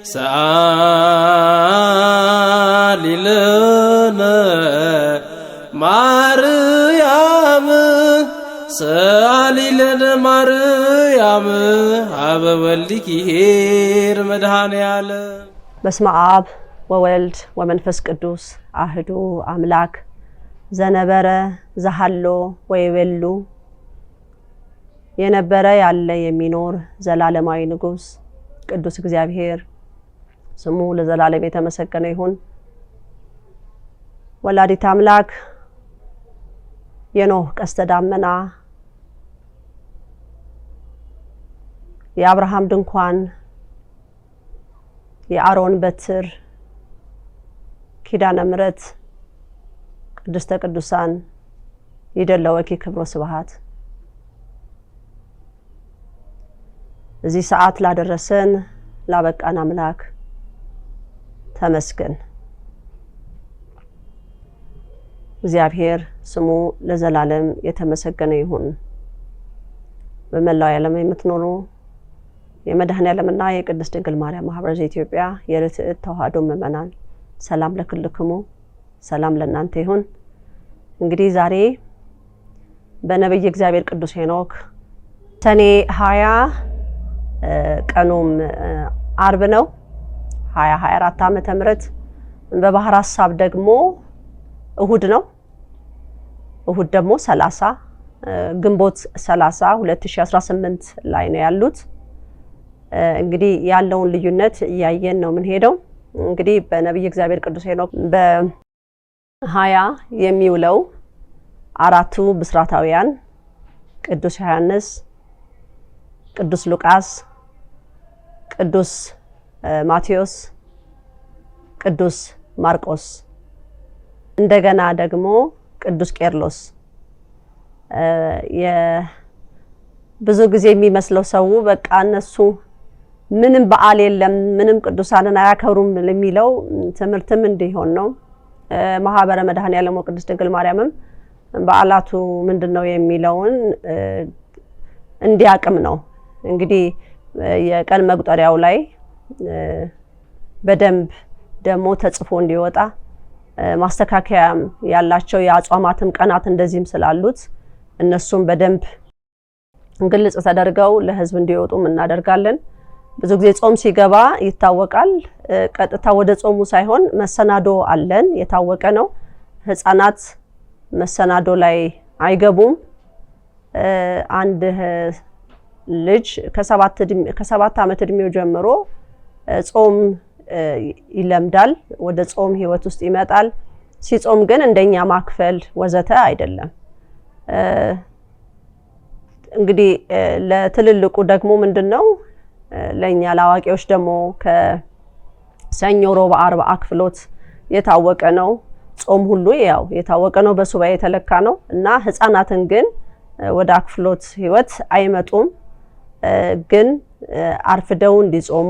ሰአሊ ለነ ማርያም ሰአሊ ለነ ማርያም አበ ወልድኪ ኄር መድኃኔዓለም። በስመ አብ ወወልድ ወመንፈስ ቅዱስ አህዱ አምላክ ዘነበረ ዘሃሎ ወይቤሉ የነበረ ያለ የሚኖር ዘላለማዊ ንጉስ ቅዱስ እግዚአብሔር ስሙ ለዘላለም የተመሰገነ ይሁን። ወላዲተ አምላክ የኖህ ቀስተ ደመና የአብርሃም ድንኳን የአሮን በትር ኪዳነ ምሕረት ቅድስተ ቅዱሳን ይደለወኪ ክብሮ ስብሐት እዚህ ሰዓት ላደረሰን ላበቃን አምላክ ተመስገን። እግዚአብሔር ስሙ ለዘላለም የተመሰገነ ይሁን። በመላው ዓለም የምትኖሩ የመድኃኔዓለምና የቅድስት ድንግል ማርያም ማህበረ ዘኢትዮጵያ የርትዕት ተዋሕዶ ምእመናን ሰላም ለክልክሙ ሰላም ለእናንተ ይሁን። እንግዲህ ዛሬ በነብይ እግዚአብሔር ቅዱስ ሄኖክ ሰኔ 20 ቀኑም አርብ ነው 2024 ዓመተ ምህረት በባህር ሐሳብ ደግሞ እሁድ ነው። እሁድ ደግሞ 30 ግንቦት 30 2018 ላይ ነው ያሉት። እንግዲህ ያለውን ልዩነት እያየን ነው ምን ሄደው። እንግዲህ በነብይ እግዚአብሔር ቅዱስ ሄኖክ በ20 የሚውለው አራቱ ብስራታውያን ቅዱስ ዮሐንስ፣ ቅዱስ ሉቃስ፣ ቅዱስ ማቴዎስ፣ ቅዱስ ማርቆስ እንደገና ደግሞ ቅዱስ ቄርሎስ ብዙ ጊዜ የሚመስለው ሰው በቃ እነሱ ምንም በዓል የለም ምንም ቅዱሳንን አያከብሩም ለሚለው ትምህርትም እንዲሆን ነው። ማህበረ መድኃኔዓለም ወቅድስት ድንግል ማርያምም በዓላቱ ምንድነው የሚለውን እንዲያቅም ነው። እንግዲህ የቀን መቁጠሪያው ላይ በደንብ ደግሞ ተጽፎ እንዲወጣ ማስተካከያም ያላቸው የአጽዋማትም ቀናት እንደዚህም ስላሉት እነሱም በደንብ ግልጽ ተደርገው ለህዝብ እንዲወጡም እናደርጋለን። ብዙ ጊዜ ጾም ሲገባ ይታወቃል። ቀጥታ ወደ ጾሙ ሳይሆን መሰናዶ አለን የታወቀ ነው። ህፃናት መሰናዶ ላይ አይገቡም። አንድ ልጅ ከ7 ዓመት እድሜው ጀምሮ ጾም ይለምዳል። ወደ ጾም ህይወት ውስጥ ይመጣል። ሲጾም ግን እንደኛ ማክፈል ወዘተ አይደለም። እንግዲህ ለትልልቁ ደግሞ ምንድነው ለኛ ለአዋቂዎች ደግሞ ከሰኞ ሮብ አርብ አክፍሎት የታወቀ ነው። ጾም ሁሉ ያው የታወቀ ነው፣ በሱባኤ የተለካ ነው እና ህፃናትን ግን ወደ አክፍሎት ህይወት አይመጡም። ግን አርፍደው እንዲጾሙ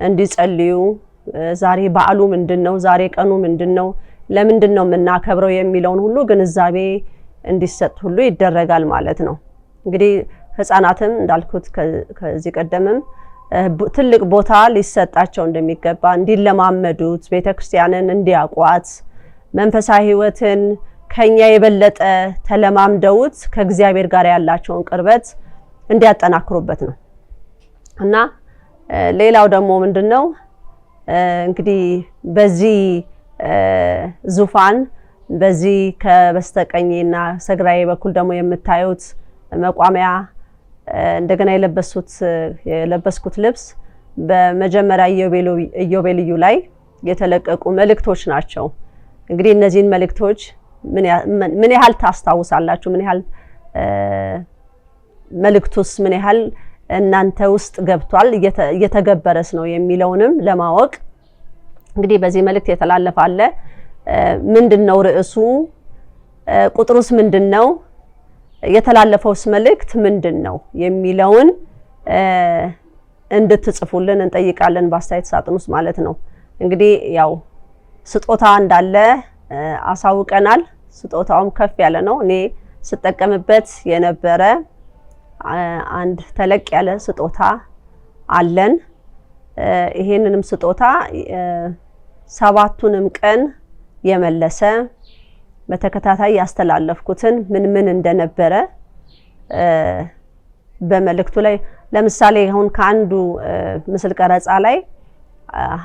እንዲጸልዩ ዛሬ በዓሉ ምንድነው፣ ዛሬ ቀኑ ምንድነው፣ ለምንድነው የምናከብረው የሚለውን ሁሉ ግንዛቤ እንዲሰጥ ሁሉ ይደረጋል ማለት ነው። እንግዲህ ህፃናትም እንዳልኩት ከዚህ ቀደምም ትልቅ ቦታ ሊሰጣቸው እንደሚገባ እንዲለማመዱት ቤተክርስቲያንን እንዲያቋት መንፈሳዊ ህይወትን ከኛ የበለጠ ተለማምደውት ከእግዚአብሔር ጋር ያላቸውን ቅርበት እንዲያጠናክሩበት ነው እና ሌላው ደግሞ ምንድነው እንግዲህ በዚህ ዙፋን በዚህ ከበስተቀኝና ሰግራዬ በኩል ደግሞ የምታዩት መቋሚያ እንደገና የለበስኩት ልብስ በመጀመሪያ ኢዮቤልዩ ላይ የተለቀቁ መልእክቶች ናቸው። እንግዲህ እነዚህን መልእክቶች ምን ያህል ታስታውሳላችሁ? ምን ያህል መልእክቱስ ምን ያህል እናንተ ውስጥ ገብቷል እየተገበረስ ነው የሚለውንም ለማወቅ እንግዲህ በዚህ መልእክት የተላለፈ አለ። ምንድነው ርዕሱ? ቁጥሩስ ምንድነው? የተላለፈውስ መልእክት ምንድነው የሚለውን እንድትጽፉልን እንጠይቃለን በአስተያየት ሳጥን ውስጥ ማለት ነው። እንግዲህ ያው ስጦታ እንዳለ አሳውቀናል። ስጦታውም ከፍ ያለ ነው። እኔ ስጠቀምበት የነበረ አንድ ተለቅ ያለ ስጦታ አለን። ይሄንንም ስጦታ ሰባቱንም ቀን የመለሰ በተከታታይ ያስተላለፍኩትን ምን እንደነበረ በመልእክቱ ላይ ለምሳሌ አሁን ከአንዱ ምስል ቀረጻ ላይ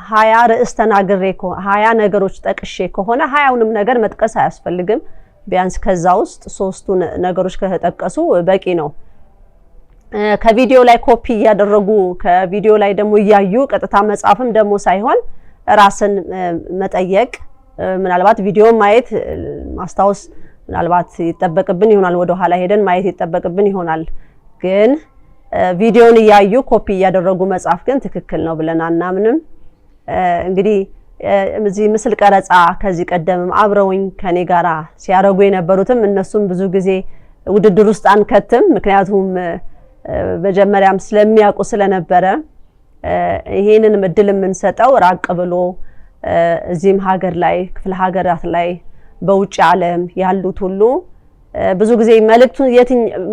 20 ርዕስ ተናግሬ 20 ነገሮች ጠቅሼ ከሆነ 20ውንም ነገር መጥቀስ አያስፈልግም። ቢያንስ ከዛ ውስጥ 3ቱ ነገሮች ከተጠቀሱ በቂ ነው። ከቪዲዮ ላይ ኮፒ ያደረጉ ከቪዲዮ ላይ ደግሞ ያዩ ቀጥታ መጻፍም ደግሞ ሳይሆን ራስን መጠየቅ ምናልባት ቪዲዮ ማየት ማስታወስ ምናልባት ይተበቅብን ይሆናል ወደ ኋላ ሄደን ማየት ይተበቅብን ይሆናል ግን ቪዲዮን ያዩ ኮፒ ያደረጉ መጻፍ ግን ትክክል ነው ብለን አናምንም። እንግዲህ እዚህ ምስል ቀረጻ ከዚህ ቀደም አብረውኝ ከኔ ጋራ ሲያረጉ የነበሩትም እነሱም ብዙ ጊዜ ውድድር ውስጥ አንከትም ምክንያቱም በመጀመሪያም ስለሚያውቁ ስለነበረ ይሄንን እድል የምንሰጠው ራቅ ብሎ እዚህም ሀገር ላይ ክፍለ ሀገራት ላይ በውጭ ዓለም ያሉት ሁሉ ብዙ ጊዜ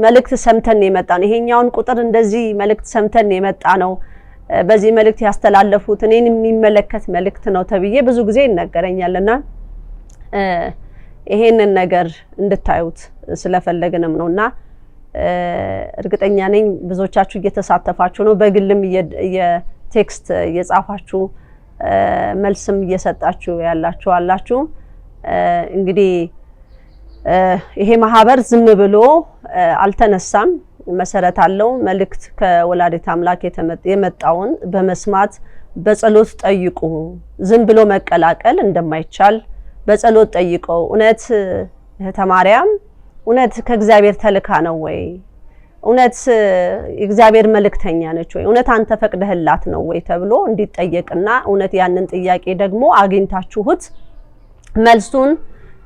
መልእክት ሰምተን የመጣን ይሄኛውን ቁጥር እንደዚህ መልእክት ሰምተን የመጣ ነው በዚህ መልእክት ያስተላለፉት እኔን የሚመለከት መልእክት ነው ተብዬ ብዙ ጊዜ ይነገረኛልና ይሄንን ነገር እንድታዩት ስለፈለግንም ነውና እርግጠኛ ነኝ ብዙዎቻችሁ እየተሳተፋችሁ ነው በግልም የቴክስት እየጻፋችሁ መልስም እየሰጣችሁ ያላችሁ አላችሁ። እንግዲህ ይሄ ማህበር ዝም ብሎ አልተነሳም መሰረት አለው መልእክት ከወላዲተ አምላክ የመጣውን በመስማት በጸሎት ጠይቁ ዝም ብሎ መቀላቀል እንደማይቻል በጸሎት ጠይቀው እውነት እህተ ማርያም እውነት ከእግዚአብሔር ተልካ ነው ወይ እውነት እግዚአብሔር መልእክተኛ ነች ወይ እውነት አንተ ፈቅደህላት ነው ወይ ተብሎ እንዲጠየቅና እውነት ያንን ጥያቄ ደግሞ አግኝታችሁት መልሱን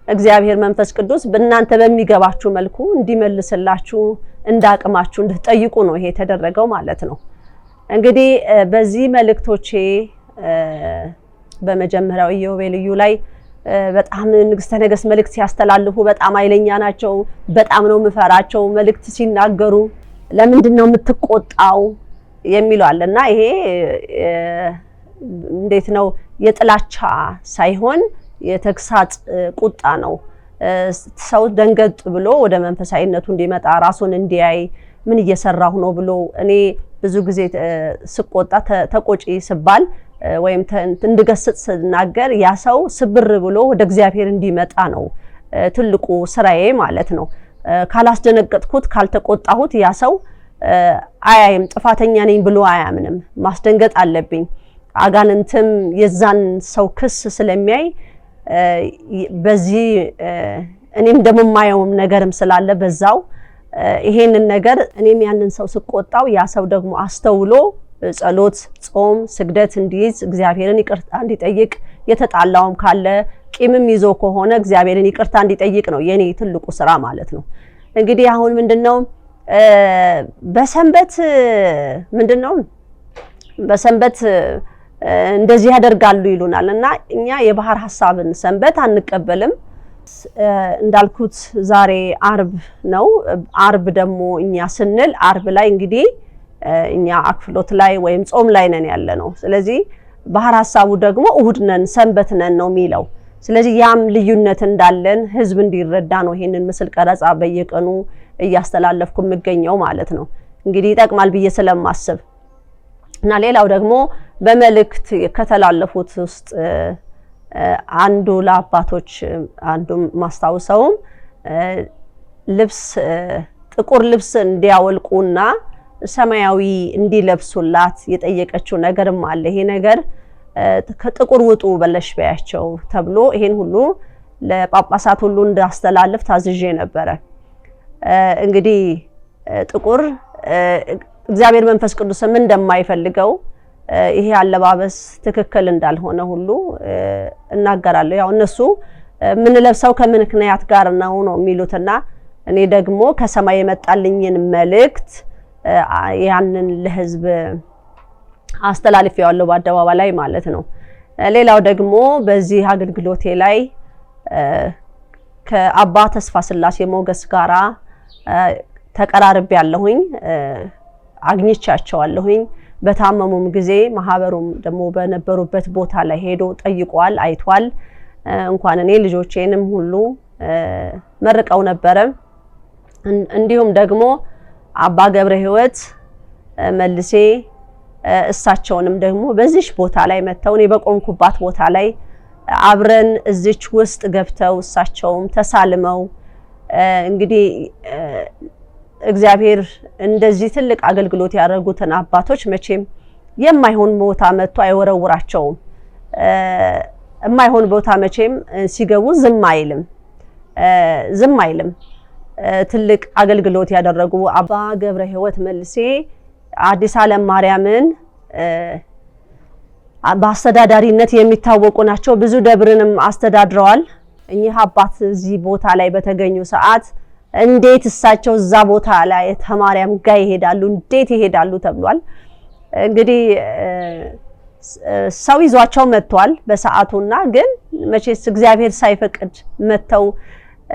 እግዚአብሔር መንፈስ ቅዱስ በእናንተ በሚገባችሁ መልኩ እንዲመልስላችሁ እንዳቅማችሁ እንድትጠይቁ ነው ይሄ ተደረገው ማለት ነው። እንግዲህ በዚህ መልእክቶቼ በመጀመሪያው ኢዮቤልዩ ላይ በጣም ንግስተ ነገስት መልእክት ሲያስተላልፉ በጣም ኃይለኛ ናቸው በጣም ነው ምፈራቸው መልእክት ሲናገሩ ለምንድን ነው የምትቆጣው የሚለው አለና ይሄ እንዴት ነው የጥላቻ ሳይሆን የተግሳጽ ቁጣ ነው ሰው ደንገጥ ብሎ ወደ መንፈሳዊነቱ እንዲመጣ ራሱን እንዲያይ ምን እየሰራሁ ነው ብሎ እኔ ብዙ ጊዜ ስቆጣ ተቆጪ ስባል ወይም እንድገስጽ ስናገር ያ ሰው ስብር ብሎ ወደ እግዚአብሔር እንዲመጣ ነው ትልቁ ስራዬ ማለት ነው። ካላስደነገጥኩት ካልተቆጣሁት ያ ሰው አያይም ጥፋተኛ ነኝ ብሎ አያምንም ማስደንገጥ አለብኝ አጋንንትም የዛን ሰው ክስ ስለሚያይ በዚህ እኔም ደግሞ ማየውም ነገርም ስላለ በዛው ይሄንን ነገር እኔም ያንን ሰው ስቆጣው ያ ሰው ደግሞ አስተውሎ ጸሎት ጾም ስግደት እንዲይዝ እግዚአብሔርን ይቅርታ እንዲጠይቅ የተጣላውም ካለ ቂምም ይዞ ከሆነ እግዚአብሔርን ይቅርታ እንዲጠይቅ ነው የኔ ትልቁ ስራ ማለት ነው። እንግዲህ አሁን ምንድነው በሰንበት ምንድነው በሰንበት እንደዚህ ያደርጋሉ ይሉናልና እኛ የባህር ሐሳብን ሰንበት አንቀበልም። እንዳልኩት ዛሬ አርብ ነው። አርብ ደግሞ እኛ ስንል አርብ ላይ እንግዲህ እኛ አክፍሎት ላይ ወይም ጾም ላይ ነን ያለነው። ስለዚህ ባህር ሐሳቡ ደግሞ እሁድ ነን ሰንበት ነን ነው የሚለው። ስለዚህ ያም ልዩነት እንዳለን ህዝብ እንዲረዳ ነው ይሄንን ምስል ቀረጻ በየቀኑ እያስተላለፍኩ የምገኘው ማለት ነው። እንግዲህ ይጠቅማል ብዬ ስለማስብ እና ሌላው ደግሞ በመልእክት ከተላለፉት ውስጥ አንዱ ለአባቶች አንዱ ማስታወሰው ልብስ ጥቁር ልብስ እንዲያወልቁና ሰማያዊ እንዲለብሱላት የጠየቀችው ነገርም አለ። ይሄ ነገር ከጥቁር ውጡ በለሽ በያቸው ተብሎ ይሄን ሁሉ ለጳጳሳት ሁሉ እንዳስተላልፍ ታዝዤ ነበረ። እንግዲህ ጥቁር እግዚአብሔር መንፈስ ቅዱስም እንደማይፈልገው ይሄ አለባበስ ትክክል እንዳልሆነ ሁሉ እናገራለሁ። ያው እነሱ ምን ለብሰው ከምክንያት ጋር ነው የሚሉትና እኔ ደግሞ ከሰማይ የመጣልኝን መልእክት ያንን ለህዝብ አስተላልፌዋለሁ በአደባባይ ላይ ማለት ነው። ሌላው ደግሞ በዚህ አገልግሎቴ ላይ ከአባ ተስፋ ስላሴ ሞገስ ጋራ ተቀራርቤ ያለሁኝ አግኝቻቸዋለሁኝ። በታመሙም ጊዜ ማህበሩም ደግሞ በነበሩበት ቦታ ላይ ሄዶ ጠይቋል፣ አይቷል። እንኳን እኔ ልጆቼንም ሁሉ መርቀው ነበረ። እንዲሁም ደግሞ አባ ገብረ ሕይወት መልሴ እሳቸውንም ደግሞ በዚህ ቦታ ላይ መተው እኔ በቆምኩባት ቦታ ላይ አብረን እዚች ውስጥ ገብተው እሳቸውም ተሳልመው እንግዲህ እግዚአብሔር እንደዚህ ትልቅ አገልግሎት ያደረጉትን አባቶች መቼም የማይሆን ቦታ መጥቶ አይወረውራቸውም። የማይሆን ቦታ መቼም ሲገቡ ዝም አይልም። ትልቅ አገልግሎት ያደረጉ አባ ገብረ ሕይወት መልሴ አዲስ ዓለም ማርያምን በአስተዳዳሪነት የሚታወቁ ናቸው። ብዙ ደብርንም አስተዳድረዋል። እኚህ አባት እዚህ ቦታ ላይ በተገኙ ሰዓት እንዴት እሳቸው እዛ ቦታ ላይ ተማርያም ጋር ይሄዳሉ? እንዴት ይሄዳሉ ተብሏል። እንግዲህ ሰው ይዟቸው መጥቷል በሰዓቱና ግን መቼስ እግዚአብሔር ሳይፈቅድ መተው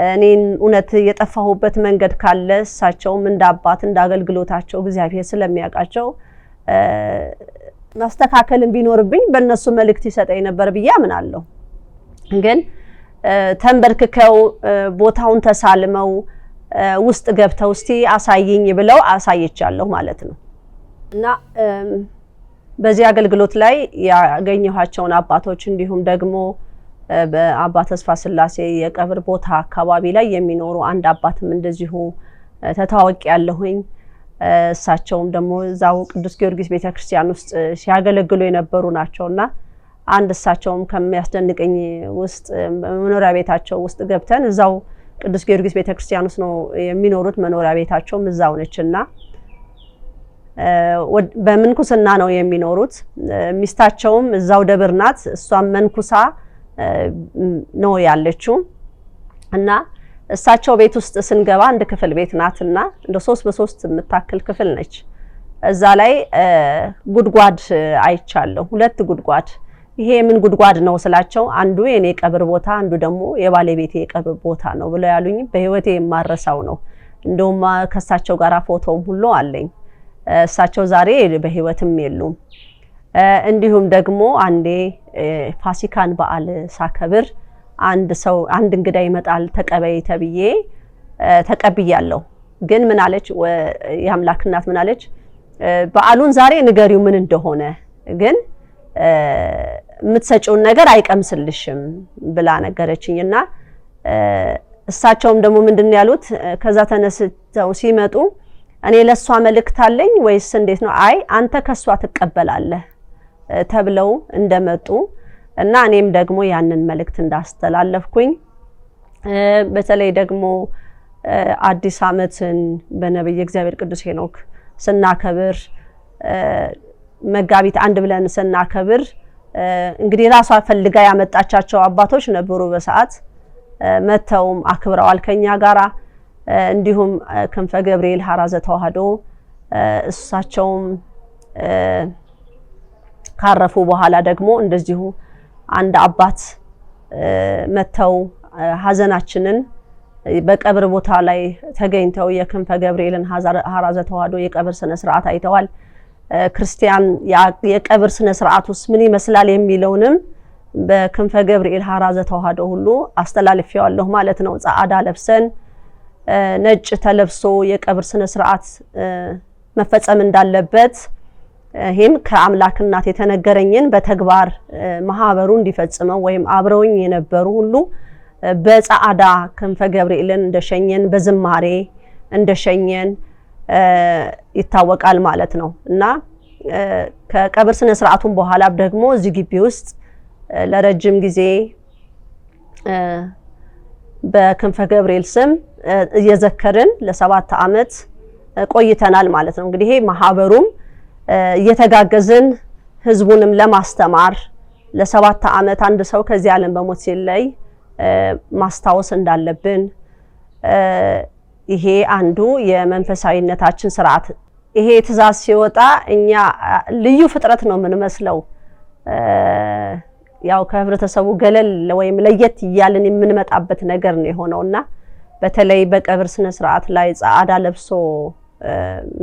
እኔን እውነት የጠፋሁበት መንገድ ካለ እሳቸውም እንደ አባት እንደ አገልግሎታቸው እግዚአብሔር ስለሚያውቃቸው ማስተካከልን ቢኖርብኝ በእነሱ መልእክት ይሰጠኝ ነበር ብዬ አምናለሁ። ግን ተንበርክከው ቦታውን ተሳልመው ውስጥ ገብተው እስቲ አሳይኝ ብለው አሳይቻለሁ ማለት ነው። እና በዚህ አገልግሎት ላይ ያገኘኋቸውን አባቶች እንዲሁም ደግሞ በአባ ተስፋ ስላሴ የቀብር ቦታ አካባቢ ላይ የሚኖሩ አንድ አባትም እንደዚሁ ተታዋቂ ያለሁኝ እሳቸውም ደግሞ እዛው ቅዱስ ጊዮርጊስ ቤተክርስቲያን ውስጥ ሲያገለግሉ የነበሩ ናቸውና አንድ እሳቸውም ከሚያስደንቀኝ ውስጥ መኖሪያ ቤታቸው ውስጥ ገብተን እዛው ቅዱስ ጊዮርጊስ ቤተክርስቲያን ውስጥ ነው የሚኖሩት። መኖሪያ ቤታቸውም እዛው ነችና በመንኩስና ነው የሚኖሩት። ሚስታቸውም እዛው ደብር ናት። እሷም መንኩሳ ነው ያለችው እና እሳቸው ቤት ውስጥ ስንገባ አንድ ክፍል ቤት ናትና እንደ 3 በ3 የምታክል ክፍል ነች። እዛ ላይ ጉድጓድ አይቻለሁ፣ 2 ጉድጓድ። ይሄ ምን ጉድጓድ ነው ስላቸው አንዱ የኔ ቀብር ቦታ፣ አንዱ ደግሞ የባለቤቴ ቀብር ቦታ ነው ብለው ያሉኝ በህይወቴ የማረሳው ነው። እንደውም ከእሳቸው ጋር ፎቶም ሁሉ አለኝ። እሳቸው ዛሬ በህይወትም የሉም። እንዲሁም ደግሞ አንዴ ፋሲካን በዓል ሳከብር አንድ እንግዳ ይመጣል ተቀበይ ተብዬ ተቀብያለሁ። ግን ምን አለች የአምላክ እናት ምን አለች? በዓሉን ዛሬ ንገሪው ምን እንደሆነ ግን የምትሰጪውን ነገር አይቀምስልሽም ብላ ነገረችኝና እሳቸውም ደግሞ ምንድን ያሉት ከዛ ተነስተው ሲመጡ እኔ ለሷ መልእክት አለኝ ወይስ እንዴት ነው? አይ አንተ ከሷ ትቀበላለህ ተብለው እንደመጡ እና እኔም ደግሞ ያንን መልእክት እንዳስተላለፍኩኝ በተለይ ደግሞ አዲስ ዓመትን በነብይ እግዚአብሔር ቅዱስ ሄኖክ ስናከብር መጋቢት 1 ብለን ስናከብር እንግዲህ ራሷ ፈልጋ ያመጣቻቸው አባቶች ነበሩ። በሰዓት መተውም አክብረዋል ከኛ ጋራ። እንዲሁም ክንፈ ገብርኤል ሐራዘ ተዋህዶ እሳቸውም ካረፉ በኋላ ደግሞ እንደዚሁ አንድ አባት መተው ሀዘናችንን በቀብር ቦታ ላይ ተገኝተው የክንፈ ገብርኤልን ሐራዘ ተዋህዶ የቀብር ስነ ስርዓት አይተዋል። ክርስቲያን የቀብር ስነ ስርዓቱስ ምን ይመስላል የሚለውንም በክንፈ ገብርኤል ሐራዘ ተዋህዶ ሁሉ አስተላልፌዋለሁ ማለት ነው። ጻዕዳ ለብሰን ነጭ ተለብሶ የቀብር ስነ ስርዓት መፈጸም እንዳለበት ይሄም ከአምላክ እናት የተነገረኝን በተግባር ማህበሩ እንዲፈጽመው ወይም አብረውኝ የነበሩ ሁሉ በጻዕዳ ክንፈ ገብርኤልን እንደሸኘን በዝማሬ እንደሸኘን ይታወቃል ማለት ነው። እና ከቀብር ስነ ስርዓቱን በኋላ ደግሞ እዚህ ግቢ ውስጥ ለረጅም ጊዜ በክንፈ ገብርኤል ስም እየዘከርን ለ7 ዓመት ቆይተናል ማለት ነው። እንግዲህ ይሄ ማህበሩም እየተጋገዝን ህዝቡንም ለማስተማር ለ7 ዓመት አንድ ሰው ከዚህ ዓለም በሞት ሲለይ ማስታወስ እንዳለብን ይሄ አንዱ የመንፈሳዊነታችን ስርዓት። ይሄ ትእዛዝ ሲወጣ እኛ ልዩ ፍጥረት ነው የምንመስለው። ያው ከህብረተሰቡ ገለል ወይም ለየት እያልን የምንመጣበት ነገር ነው የሆነውና በተለይ በቀብር ስነ ስርዓት ላይ ጻዕዳ ለብሶ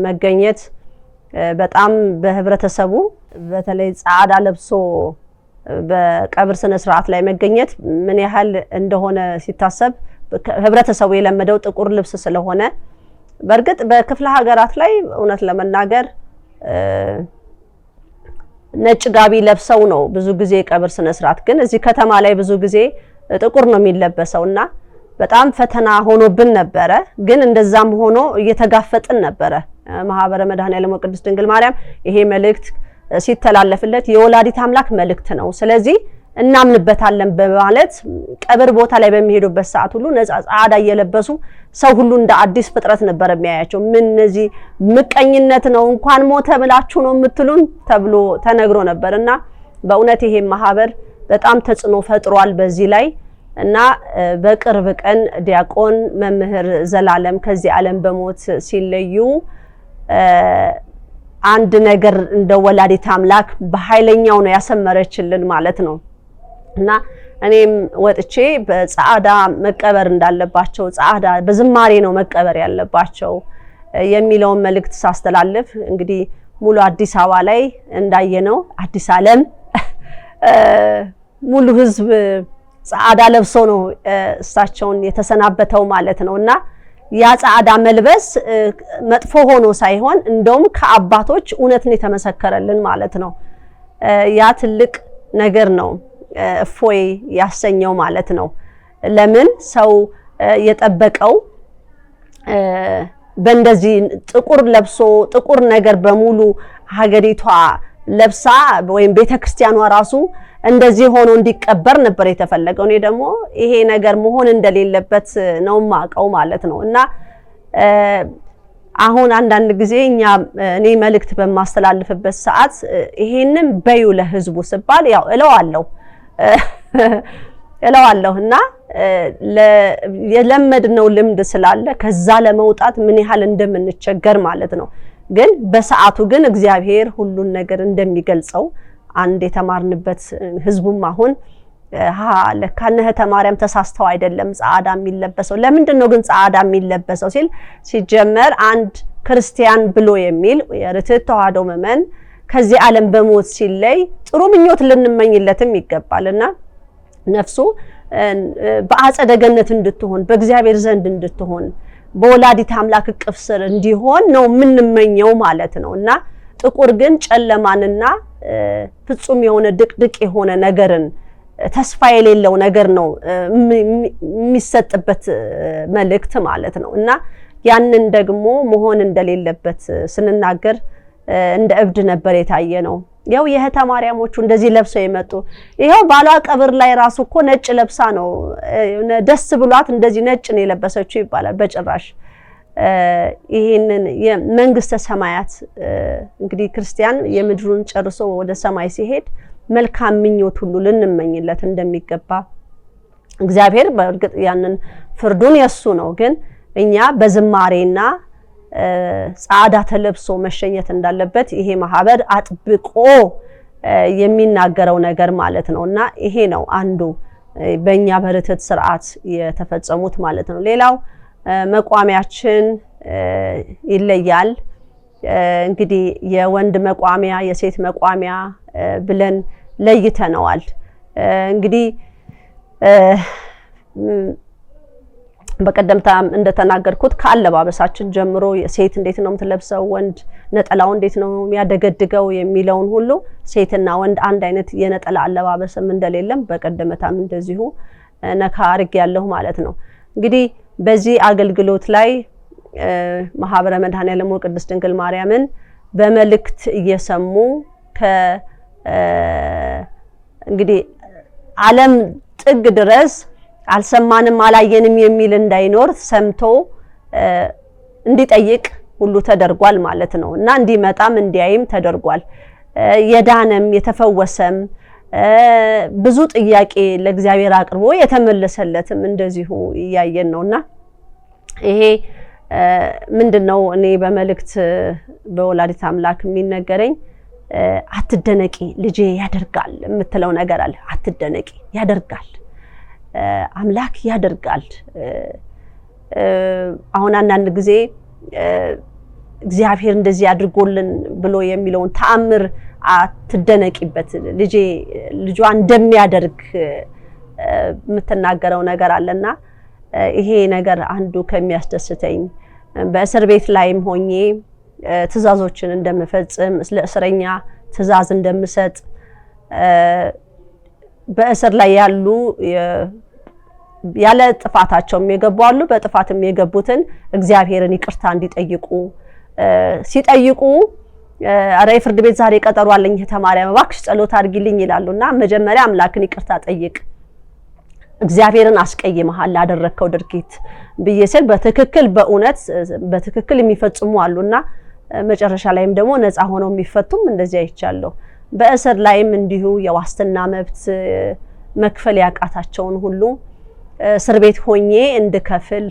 መገኘት በጣም በህብረተሰቡ በተለይ ጻዕዳ ለብሶ በቀብር ስነ ስርዓት ላይ መገኘት ምን ያህል እንደሆነ ሲታሰብ ህብረተሰቡ የለመደው ጥቁር ልብስ ስለሆነ በርግጥ በክፍለ ሀገራት ላይ እውነት ለመናገር ነጭ ጋቢ ለብሰው ነው ብዙ ጊዜ ቀብር ስነ ስርዓት ግን እዚህ ከተማ ላይ ብዙ ጊዜ ጥቁር ነው የሚለበሰውና በጣም ፈተና ሆኖብን ነበረ ግን እንደዛም ሆኖ እየተጋፈጥን ነበረ ማህበረ መድኃኔዓለም ወቅድስት ድንግል ማርያም ይሄ መልእክት ሲተላለፍለት የወላዲት አምላክ መልእክት ነው ስለዚህ እናምንበታለን በማለት ቀብር ቦታ ላይ በሚሄዱበት ሰዓት ሁሉ ነፃ ጻዕዳ እየለበሱ ሰው ሁሉ እንደ አዲስ ፍጥረት ነበር የሚያያቸው ምን እነዚህ ምቀኝነት ነው እንኳን ሞተ ብላችሁ ነው የምትሉን ተብሎ ተነግሮ ነበርና በእውነት ይሄ ማህበር በጣም ተጽኖ ፈጥሯል በዚህ ላይ እና በቅርብ ቀን ዲያቆን መምህር ዘላለም ከዚህ ዓለም በሞት ሲለዩ አንድ ነገር እንደ ወላዲት አምላክ በኃይለኛው ነው ያሰመረችልን ማለት ነው እና እኔም ወጥቼ በጻዕዳ መቀበር እንዳለባቸው ጻዕዳ በዝማሬ ነው መቀበር ያለባቸው የሚለውን መልእክት ሳስተላልፍ እንግዲህ ሙሉ አዲስ አበባ ላይ እንዳየነው አዲስ ዓለም ሙሉ ህዝብ ጻዕዳ ለብሶ ነው እሳቸውን የተሰናበተው ማለት ነውና ያ ጻዕዳ መልበስ መጥፎ ሆኖ ሳይሆን እንደውም ከአባቶች እውነትን የተመሰከረልን ማለት ነው ያ ትልቅ ነገር ነው እፎይ ያሰኘው ማለት ነው ለምን ሰው የጠበቀው በእንደዚህ ጥቁር ለብሶ ጥቁር ነገር በሙሉ ሀገሪቷ ለብሳ ወይም ቤተክርስቲያኗ ራሱ እንደዚህ ሆኖ እንዲቀበር ነበር የተፈለገው እኔ ደግሞ ይሄ ነገር መሆን እንደሌለበት ነው ማቀው ማለት ነው እና አሁን አንዳንድ ጊዜ እኔ መልእክት በማስተላልፍበት ሰዓት ይሄንን በዩ ለህዝቡ ሲባል ያው እለዋለሁና የለመድነው ልምድ ስላለ ከዛ ለመውጣት ምን ያህል እንደምንቸገር ማለት ነው ግን በሰዓቱ ግን እግዚአብሔር ሁሉን ነገር እንደሚገልጸው አንድ የተማርንበት ህዝቡም አሁን ለካነህ ተማሪያም ተሳስተው አይደለም ጻዕዳ የሚለበሰው ለምንድነው ግን ጻዕዳ የሚለበሰው ሲጀመር አንድ ክርስቲያን ብሎ የሚል የርትዕት ተዋሕዶ ምእመን ከዚህ ዓለም በሞት ሲለይ ጥሩ ምኞት ልንመኝለትም ይገባልና ነፍሱ በአጸደ ገነት እንድትሆን በእግዚአብሔር ዘንድ እንድትሆን በወላዲት አምላክ እቅፍ ስር እንዲሆን ነው ምንመኘው ማለት ነውና ጥቁር ግን ጨለማንና ፍጹም የሆነ ድቅድቅ የሆነ ነገርን ተስፋ የሌለው ነገር ነው የሚሰጥበት መልእክት ማለት ነውና ያንን ደግሞ መሆን እንደሌለበት ስንናገር እንደ እብድ ነበር የታየነው ያው የህተ ማርያሞቹ እንደዚህ ለብሰው የመጡ ይሄው ባሏ ቀብር ላይ ራሱ እኮ ነጭ ለብሳ ነው ደስ ብሏት እንደዚህ ነጭ ነው የለበሰችው ይባላል በጭራሽ ይሄንን የመንግስተ ሰማያት እንግዲህ ክርስቲያን የምድሩን ጨርሶ ወደ ሰማይ ሲሄድ መልካም ምኞት ሁሉ ልንመኝለት እንደሚገባ እግዚአብሔር በእርግጥ ያንን ፍርዱን የሱ ነው ግን እኛ በዝማሬና ጻዕዳ ተለብሶ መሸኘት እንዳለበት ይሄ ማህበር አጥብቆ የሚናገረው ነገር ማለት ነውና ይሄ ነው አንዱ በእኛ በርትዕት ስርዓት የተፈጸሙት ማለት ነው ሌላው መቋሚያችን ይለያል እንግዲህ የወንድ መቋሚያ የሴት መቋሚያ ብለን ለይተነዋል እንግዲህ በቀደምታም እንደተናገርኩት ከአለባበሳችን ጀምሮ ሴት እንዴት ነው የምትለብሰው ወንድ ነጠላው እንዴት ነው የሚያደገድገው የሚለውን ሁሉ ሴትና ወንድ አንድ አይነት የነጠላ አለባበስም እንደሌለም በቀደምታም እንደዚሁ ነካ አርግ ያለው ማለት ነው እንግዲህ በዚህ አገልግሎት ላይ ማህበረ መድኃኔዓለም ወቅድስት ድንግል ማርያምን በመልእክት እየሰሙ እንግዲህ ዓለም ጥግ ድረስ አልሰማንም አላየንም የሚል እንዳይኖር ሰምቶ እንዲጠይቅ ሁሉ ተደርጓል ማለት ነው እና እንዲመጣም እንዲያይም ተደርጓል የዳነም የተፈወሰም ብዙ ጥያቄ ለእግዚአብሔር አቅርቦ የተመለሰለትም እንደዚሁ ያየን ነውና ይሄ ምንድነው እኔ በመልእክት በወላዲት አምላክ የሚነገረኝ አትደነቂ ልጄ ያደርጋል የምትለው ነገር አለ አትደነቂ ያደርጋል አምላክ ያደርጋል አሁን አንዳንድ ጊዜ እግዚአብሔር እንደዚህ አድርጎልን ብሎ የሚለውን ተአምር አትደነቂበት ልጇ እንደሚያደርግ የምትናገረው ነገር አለና ይሄ ነገር አንዱ ከሚያስደስተኝ በእስር ቤት ላይም ሆኜ ትእዛዞችን እንደምፈጽም ለእስረኛ ትእዛዝ እንደምሰጥ በእስር ላይ ያሉ ያለ ጥፋታቸውም የገባሉ በጥፋትም የገቡትን እግዚአብሔርን ይቅርታ እንዲጠይቁ ሲጠይቁ አረ ፍርድ ቤት ዛሬ ቀጠሮ አለኝ ተማሪያ እባክሽ ጸሎት አድርጊልኝ ይላሉና መጀመሪያ አምላክን ይቅርታ ጠይቅ እግዚአብሔርን አስቀይመሃል ላደረከው ድርጊት በየሰል በትክክል በእውነት በትክክል የሚፈጽሙ አሉና መጨረሻ ላይም ደግሞ ነፃ ሆነው የሚፈቱም እንደዚህ አይቻለሁ በእስር ላይም እንዲሁ የዋስትና መብት መክፈል ያቃታቸውን ሁሉ እስር ቤት ሆኜ እንድከፍል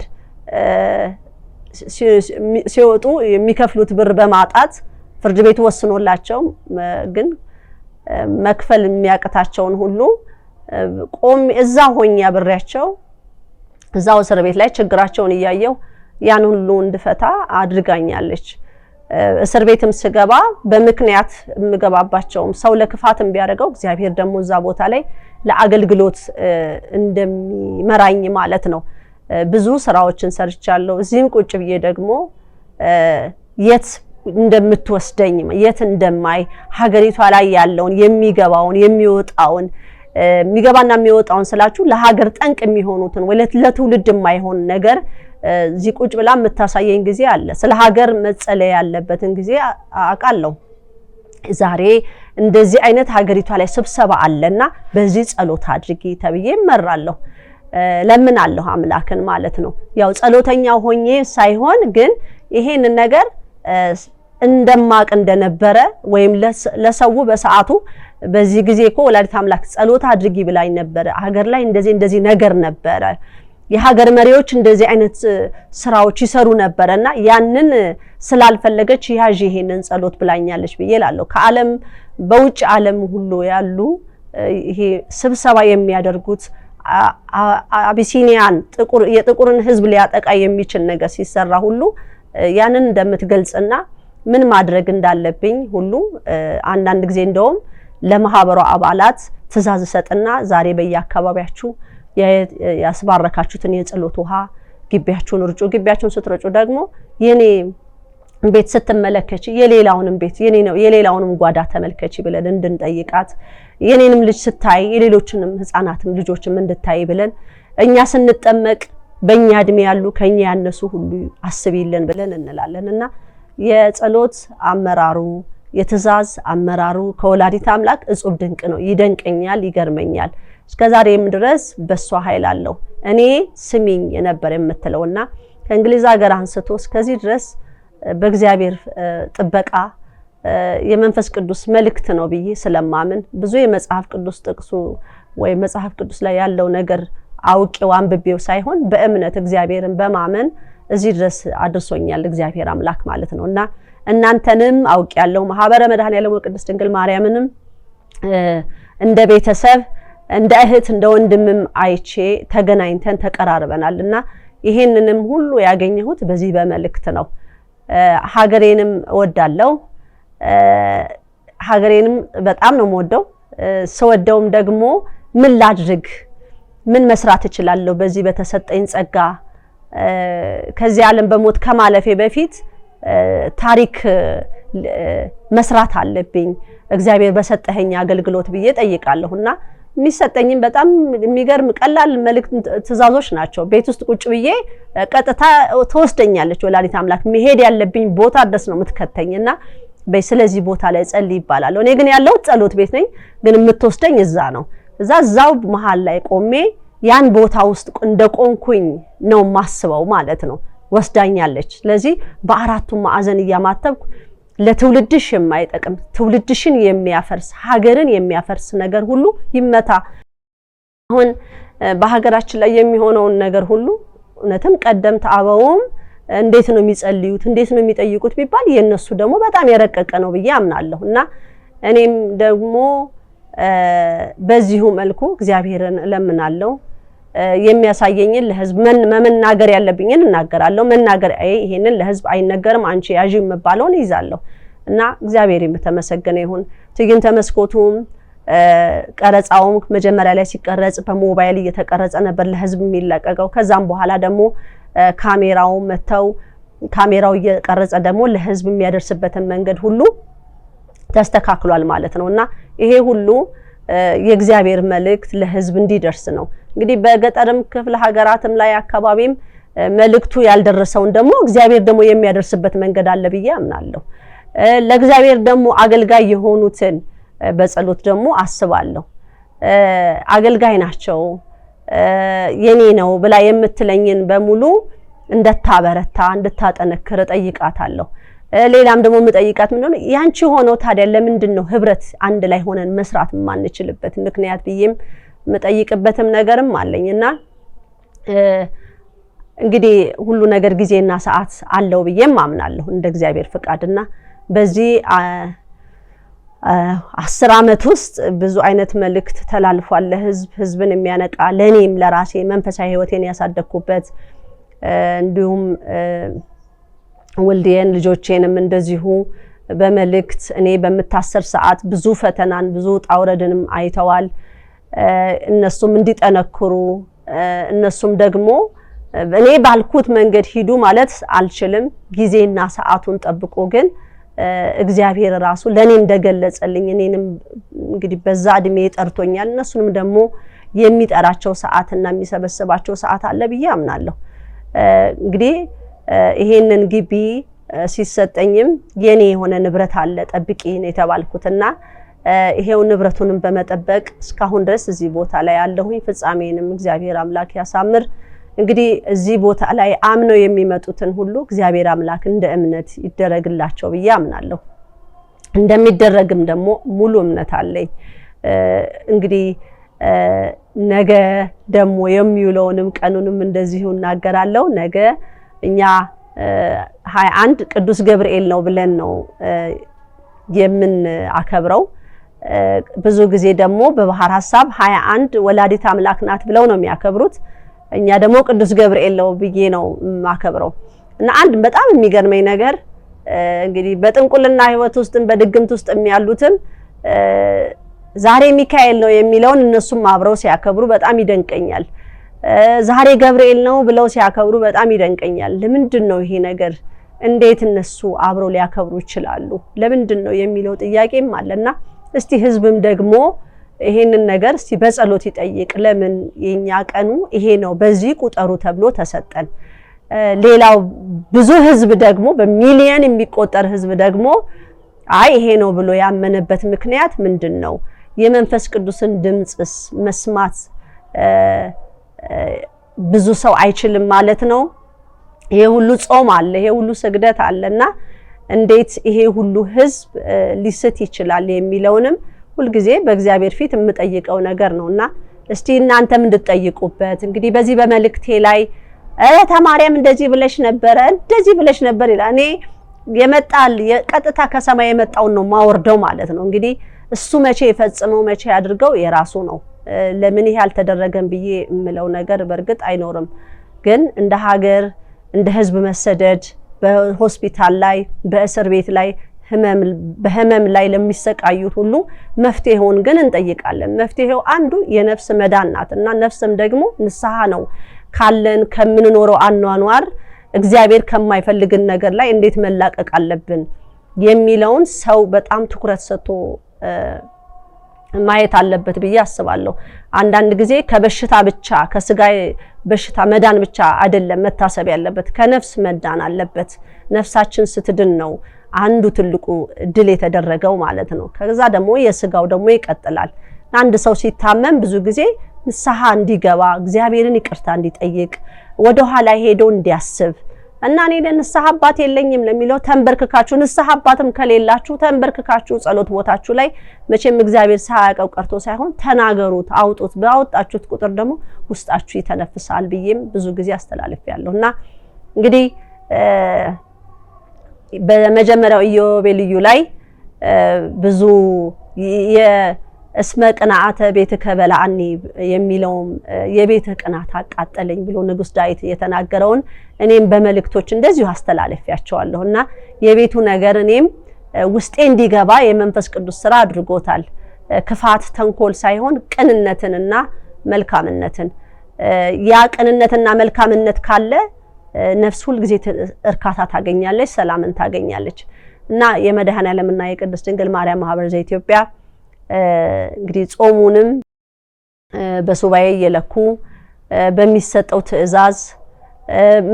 ሲወጡ የሚከፍሉት ብር በማጣት ፍርድ ቤቱ ወስኖላቸው ግን መክፈል የሚያቀታቸውን ሁሉ ቆም እዛ ሆኜ አብሬያቸው እዛው እስር ቤት ላይ ችግራቸውን እያየው ያን ሁሉ እንድፈታ አድርጋኛለች እስር ቤትም ስገባ በምክንያት ምገባባቸው ሰው ለክፋትም ቢያደርገው እግዚአብሔር ደግሞ እዛ ቦታ ላይ ለአገልግሎት እንደሚመራኝ ማለት ነው ብዙ ስራዎችን ሰርቻለሁ እዚህም ቁጭ ብዬ ደግሞ የት እንደምትወስደኝ የት እንደማይ ሀገሪቷ ላይ ያለውን የሚገባውን የሚወጣውን የሚገባና የሚወጣውን ስላችሁ ለሀገር ጠንቅ የሚሆኑትን ወይ ለትውልድ የማይሆን ነገር እዚህ ቁጭ ብላ መታሳየኝ ጊዜ አለ ስለ ሀገር መጸለይ ያለበትን ጊዜ አቃለሁ ዛሬ እንደዚህ አይነት ሀገሪቷ ላይ ስብሰባ አለና በዚህ ጸሎት አድርጊ ተብዬ መራለሁ ለምን አለሁ አምላክን ማለት ነው ያው ጸሎተኛው ሆኜ ሳይሆን ግን ይሄን ነገር እንደማቅ እንደነበረ ወይም ለሰው በሰዓቱ በዚህ ጊዜ እኮ ወላዲተ አምላክ ጸሎት አድርጊ ብላኝ ነበር ሀገር ላይ እንደዚህ ነገር ነበረ የሀገር መሪዎች እንደዚህ አይነት ስራዎች ይሰሩ ነበርና ያንን ስላልፈለገች ያዥ ይሄንን ጸሎት ብላኛለች ብዬላለሁ ከዓለም በውጭ ዓለም ሁሉ ያሉ ይሄ ስብሰባ የሚያደርጉት አቢሲኒያን የጥቁርን ህዝብ ሊያጠቃ የሚችል ነገር ሲሰራ ሁሉ ያንን እንደምትገልጽና ምን ማድረግ እንዳለብኝ ሁሉ አንዳንድ ጊዜ እንደውም ለማህበሩ አባላት ትእዛዝ ሰጥና ዛሬ በየአካባቢያችሁ ያስባረካችሁትን የጸሎት ውሃ ግቢያችሁን ርጩ ግቢያችሁን ስትረጩ ደግሞ የኔ ቤት ስትመለከች የሌላውንም ቤት የሌላውንም ጓዳ ተመልከች ብለን እንድንጠይቃት የኔንም ልጅ ስታይ የሌሎችንም ህፃናትም ልጆችም እንድታይ ብለን እኛ ስንጠመቅ በእኛ እድሜ ያሉ ከኛ ያነሱ ሁሉ አስቢልን ብለን እንላለንና የጸሎት አመራሩ የትእዛዝ አመራሩ ከወላዲተ አምላክ እጹብ ድንቅ ነው ይደንቀኛል ይገርመኛል እስከዛሬም ድረስ በሷ ኃይል አለው እኔ ስሚኝ የነበር የምትለውና ከእንግሊዝ ሀገር አንስቶ እስከዚህ ድረስ በእግዚአብሔር ጥበቃ የመንፈስ ቅዱስ መልእክት ነው ብዬ ስለማምን ብዙ የመጽሐፍ ቅዱስ ጥቅሱ ወይ መጽሐፍ ቅዱስ ላይ ያለው ነገር አውቄው አንብቤው ሳይሆን በእምነት እግዚአብሔርን በማመን እዚህ ድረስ አድርሶኛል እግዚአብሔር አምላክ ማለት ነውና እናንተንም አውቅ ያለው ማህበረ መድኃኔዓለም ወቅድስት ድንግል ማርያምንም እንደ ቤተሰብ እንደ እህት እንደ ወንድምም አይቼ ተገናኝተን ተቀራርበናልና ይሄንንም ሁሉ ያገኘሁት በዚህ በመልእክት ነው ሀገሬንም እወዳለሁ ሀገሬንም በጣም ነው የምወደው ስወደውም ደግሞ ምን ላድርግ ምን መስራት እችላለሁ በዚህ በተሰጠኝ ጸጋ ከዚህ ዓለም በሞት ከማለፌ በፊት ታሪክ መስራት አለብኝ እግዚአብሔር በሰጠኸኝ አገልግሎት ብዬ ጠይቃለሁና የሚሰጠኝም በጣም የሚገርም ቀላል መልእክት ትእዛዞች ናቸው ቤት ውስጥ ቁጭ ብዬ ቀጥታ ተወስደኛለች ወላዲተ አምላክ መሄድ ያለብኝ ቦታ ድረስ ነው የምትከተኝና በስለዚህ ቦታ ላይ ጸልይ ይባላል እኔ ግን ያለው ጸሎት ቤት ነኝ ግን የምትወስደኝ እዛ ነው እዛው መሃል ላይ ቆሜ ያን ቦታ ውስጥ እንደቆንኩኝ ነው ማስበው ማለት ነው ወስዳኛለች ስለዚህ በአራቱ ማዕዘን ያማተብኩ ለትውልድሽ የማይጠቅም ትውልድሽን የሚያፈርስ ሀገርን የሚያፈርስ ነገር ሁሉ ይመታ አሁን በሀገራችን ላይ የሚሆነውን ነገር ሁሉ እነተም ቀደምት አበውም እንዴት ነው የሚጸልዩት እንዴት ነው የሚጠይቁት ቢባል የነሱ ደግሞ በጣም የረቀቀ ነው ብዬ አምናለሁና እኔም ደግሞ በዚሁ መልኩ እግዚአብሔርን ለምናለው የሚያሳየኝን ለህዝብ መናገር ያለብኝን እናገራለሁ። መናገር ይሄንን ለህዝብ አይነገርም አንቺ ያዢ መባለውን ይዛለሁ እና እግዚአብሔር ይመስገን ይሁን። ትዕይንተ መስኮቱም ቀረጻውም መጀመሪያ ላይ ሲቀረጽ በሞባይል እየተቀረጸ ነበር ለህዝብ የሚለቀቀው። ከዛም በኋላ ደግሞ ካሜራው መተው ካሜራው እየቀረጸ ደግሞ ለህዝብ የሚያደርስበትን መንገድ ሁሉ ተስተካክሏል ማለት ነውና ይሄ ሁሉ የእግዚአብሔር መልእክት ለህዝብ እንዲደርስ ነው። እንግዲህ በገጠርም ክፍለ ሀገራትም ላይ አካባቢም መልእክቱ ያልደረሰውን ደግሞ እግዚአብሔር ደግሞ የሚያደርስበት መንገድ አለ ብዬ አምናለሁ። ለእግዚአብሔር ደግሞ አገልጋይ የሆኑትን በጸሎት ደግሞ አስባለሁ። አገልጋይ ናቸው የኔ ነው ብላ የምትለኝን በሙሉ እንድታበረታ እንድታጠነክር ጠይቃታለሁ። ሌላም ደግሞ የምጠይቃት ምንድነው ያንቺ ሆነው ታዲያ ለምንድነው ህብረት አንድ ላይ ሆነን መስራት ማንችልበት ምክንያት ብዬም የምጠይቅበትም ነገርም አለኝና እንግዲህ ሁሉ ነገር ጊዜና ሰዓት አለው ብዬም አምናለሁ እንደ እግዚአብሔር ፍቃድና በዚህ 10 አመት ውስጥ ብዙ አይነት መልእክት ተላልፏል ለህዝብ ህዝብን የሚያነቃ ለኔም ለራሴ መንፈሳዊ ህይወቴን ያሳደኩበት እንዲሁም ወልዴን ልጆቼንም እንደዚሁ በመልእክት እኔ በመታሰር ሰዓት ብዙ ፈተናን ብዙ ጣውረድንም አይተዋል። እነሱም እንዲጠነክሩ እነሱም ደግሞ እኔ ባልኩት መንገድ ሂዱ ማለት አልችልም ጊዜና ሰዓቱን ጠብቆ ግን እግዚአብሔር ራሱ ለኔ እንደገለጸልኝ እኔንም እንግዲህ በዛ እድሜ ጠርቶኛል እነሱንም ደግሞ የሚጠራቸው ሰዓትና የሚሰበስባቸው ሰዓት አለ ብዬ አምናለሁ። እንግዲህ ይሄንን ግቢ ሲሰጠኝም የኔ የሆነ ንብረት አለ ጠብቂኝ የተባልኩትና ይሄው ንብረቱንም በመጠበቅ እስካሁን ድረስ እዚህ ቦታ ላይ ያለሁኝ ፍጻሜንም እግዚአብሔር አምላክ ያሳምር። እንግዲህ እዚህ ቦታ ላይ አምነው የሚመጡትን ሁሉ እግዚአብሔር አምላክ እንደ እምነት ይደረግላቸው ብዬ አምናለሁ። እንደሚደረግም ደግሞ ሙሉ እምነት አለኝ። እንግዲህ ነገ ደግሞ የሚውለውንም ቀኑንም እንደዚሁ እናገራለሁ። ነገ እኛ 21 ቅዱስ ገብርኤል ነው ብለን ነው የምናከብረው። ብዙ ጊዜ ደግሞ በባህር ሐሳብ 21 ወላዲት አምላክ ናት ብለው ነው የሚያከብሩት። እኛ ደግሞ ቅዱስ ገብርኤል ነው ብዬ ነው ማከብረው እና አንድ በጣም የሚገርመኝ ነገር እንግዲህ በጥንቁልና ህይወት ውስጥም በድግምት ውስጥም ያሉትም ዛሬ ሚካኤል ነው የሚለውን እነሱም አብረው ሲያከብሩ በጣም ይደንቀኛል። ዛሬ ገብርኤል ነው ብለው ሲያከብሩ በጣም ይደንቀኛል። ለምንድን ነው ይሄ ነገር እንዴት እነሱ አብረው ሊያከብሩ ይችላሉ? ለምንድን ነው የሚለው ጥያቄም አለና እስቲ ህዝብም ደግሞ ይሄንን ነገር እስቲ በጸሎት ይጠይቅ። ለምን የኛ ቀኑ ይሄ ነው በዚህ ቁጠሩ ተብሎ ተሰጠን። ሌላው ብዙ ህዝብ ደግሞ በሚሊየን የሚቆጠር ህዝብ ደግሞ አይ ይሄ ነው ብሎ ያመነበት ምክንያት ምንድነው? የመንፈስ ቅዱስን ድምጽስ መስማት ብዙ ሰው አይችልም ማለት ነው። ይሄ ሁሉ ጾም አለ፣ ይሄ ሁሉ ስግደት አለና እንዴት ይሄ ሁሉ ህዝብ ሊስት ይችላል የሚለውንም ሁልጊዜ በእግዚአብሔር ፊት የምጠይቀው ነገር ነውና እስቲ እናንተም እንድትጠይቁበት እንግዲህ በዚህ በመልእክቴ ላይ ተማሪያም እንደዚህ ብለሽ ነበር ይላል። እኔ የመጣል የቀጥታ ከሰማይ የመጣው ነው ማወርደው ማለት ነው። እንግዲህ እሱ መቼ ይፈጽመው መቼ ያድርገው የራሱ ነው። ለምን ይሄ አልተደረገም ብዬ የምለው ነገር በርግጥ አይኖርም። ግን እንደ ሀገር እንደ ህዝብ መሰደድ በሆስፒታል ላይ በእስር ቤት ላይ በህመም ላይ ለሚሰቃዩ ሁሉ መፍትሄውን ግን እንጠይቃለን። መፍትሄው አንዱ የነፍስ መዳን ናትና ነፍስም ደግሞ ንስሐ ነው። ካለን ከምንኖረው አኗኗር እግዚአብሔር ከማይፈልግን ነገር ላይ እንዴት መላቀቅ አለብን የሚለውን ሰው በጣም ትኩረት ሰጥቶ ማየት አለበት ብዬ አስባለሁ። አንዳንድ ጊዜ ከበሽታ ብቻ ከስጋ በሽታ መዳን ብቻ አይደለም መታሰብ ያለበት፣ ከነፍስ መዳን አለበት። ነፍሳችን ስትድን ነው አንዱ ትልቁ ድል የተደረገው ማለት ነው። ከዛ ደግሞ የስጋው ደግሞ ይቀጥላል። አንድ ሰው ሲታመም ብዙ ጊዜ ንስሐ እንዲገባ እግዚአብሔርን ይቅርታ እንዲጠይቅ ወደ ኋላ ሄዶ እንዲያስብ እና እኔ ለንስሐ አባት የለኝም ለሚለው ተንበርክካችሁ ንስሐ አባትም ከሌላችሁ ተንበርክካችሁ ጸሎት ቦታችሁ ላይ መቼም እግዚአብሔር ሳያውቀው ቀርቶ ሳይሆን ተናገሩት፣ አውጡት። ባወጣችሁት ቁጥር ደግሞ ውስጣችሁ ይተነፍሳል ብዬም ብዙ ጊዜ አስተላልፌያለሁና እንግዲህ በመጀመሪያው ኢዮቤልዩ ላይ ብዙ እስመ ቅንዓተ ቤትከ በላዕኒ የሚለው የቤተ ቅናት አቃጠለኝ ብሎ ንጉስ ዳዊት የተናገረውን እኔም በመልእክቶች እንደዚሁ አስተላልፊያቸዋለሁና የቤቱ ነገር እኔም ውስጤ እንዲገባ የመንፈስ ቅዱስ ስራ አድርጎታል። ክፋት ተንኮል ሳይሆን ቅንነትንና መልካምነትን ያ ቅንነትና መልካምነት ካለ ነፍስ ሁሉ ጊዜ እርካታ ታገኛለች፣ ሰላምን ታገኛለች። እና የመድኃኔዓለምና የቅድስት ድንግል ማርያም ማህበር ዘኢትዮጵያ እንግዲህ ጾሙንም በሱባኤ የለኩ በሚሰጠው ትእዛዝ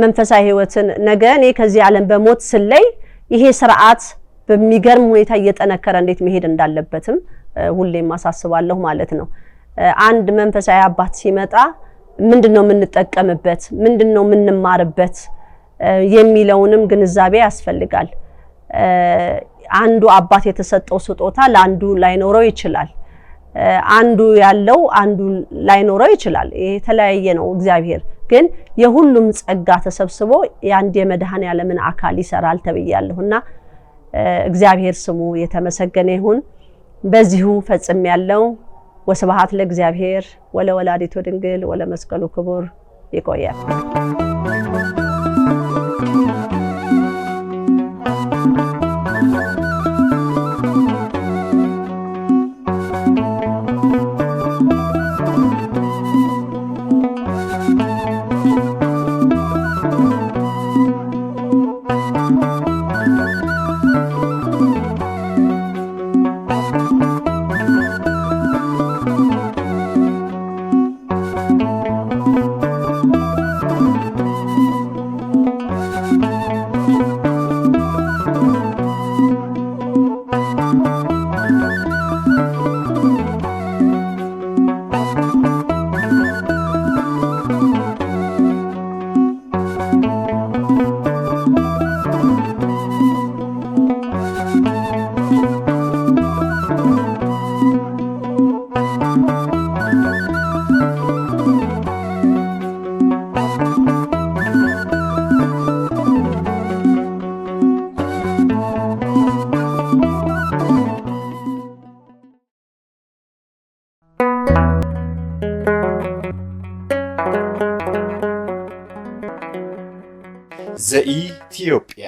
መንፈሳዊ ህይወትን ነገ እኔ ከዚህ ዓለም በሞት ስለይ ይሄ ስርዓት በሚገርም ሁኔታ እየጠነከረ እንዴት መሄድ እንዳለበትም ሁሌም ማሳስባለሁ ማለት ነው። አንድ መንፈሳዊ አባት ሲመጣ ምንድነው የምንጠቀምበት ምንድነው የምንማርበት የሚለውንም ግንዛቤ ያስፈልጋል። አንዱ አባት የተሰጠው ስጦታ ለአንዱ ላይኖረው ይችላል። አንዱ ያለው አንዱ ላይኖረው ይችላል። ይሄ የተለያየ ነው። እግዚአብሔር ግን የሁሉም ጸጋ ተሰብስቦ የአንድ የመድኃኔዓለምን አካል ይሰራል ተብያለሁና እግዚአብሔር ስሙ የተመሰገነ ይሁን። በዚሁ ፈጽም ያለው ወስብሐት ለእግዚአብሔር ወለወላዲቱ ድንግል ወለመስቀሉ ክቡር። ይቆያል። ዘኢትዮጵያ